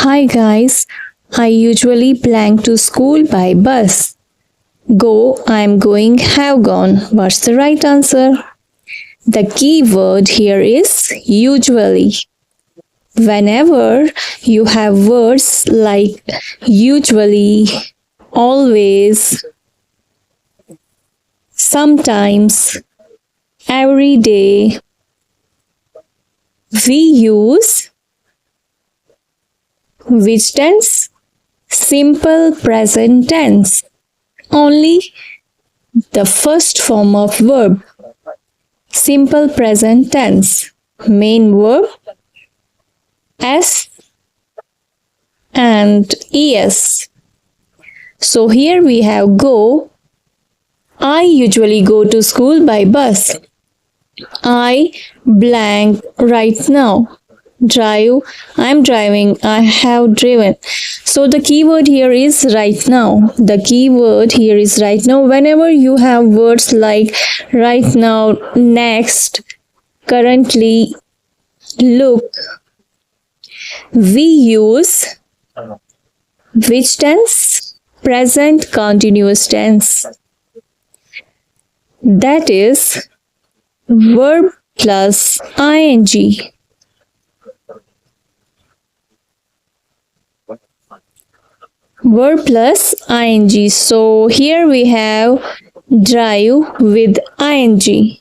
Hi guys, I usually plan to school by bus. Go, I'm going, have gone. What's the right answer? The key word here is usually. Whenever you have words like usually, always, sometimes, every day, we use which tense? Simple present tense. Only the first form of verb. Simple present tense. Main verb S and ES. So here we have go. I usually go to school by bus. I blank right now. Drive, I'm driving, I have driven. So the keyword here is right now. The keyword here is right now. Whenever you have words like right now, next, currently, look, we use which tense? Present continuous tense. That is verb plus ing. Verb plus ing. So here we have drive with ing.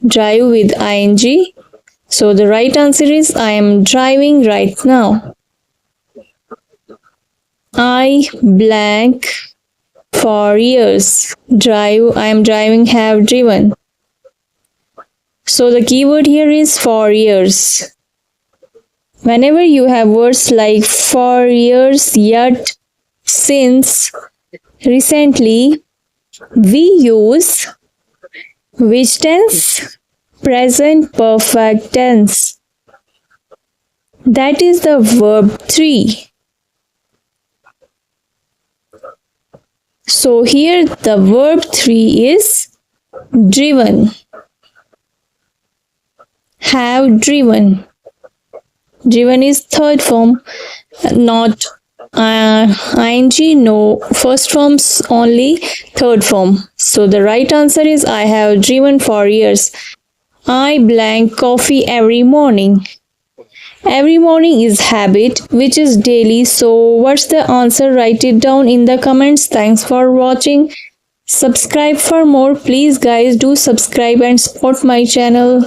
Drive with ing. So the right answer is I am driving right now. I blank for years. Drive, I am driving, have driven. So the keyword here is for years. Whenever you have words like for years, yet, since, recently, we use which tense? Present perfect tense. That is the verb 3. So here the verb 3 is driven. Have driven. Driven is third form, not ing, no first form's only third form. So the right answer is I have driven for years. I blank coffee every morning. Every morning is habit, which is daily. So what's the answer? Write it down in the comments. Thanks for watching. Subscribe for more. Please guys do subscribe and support my channel.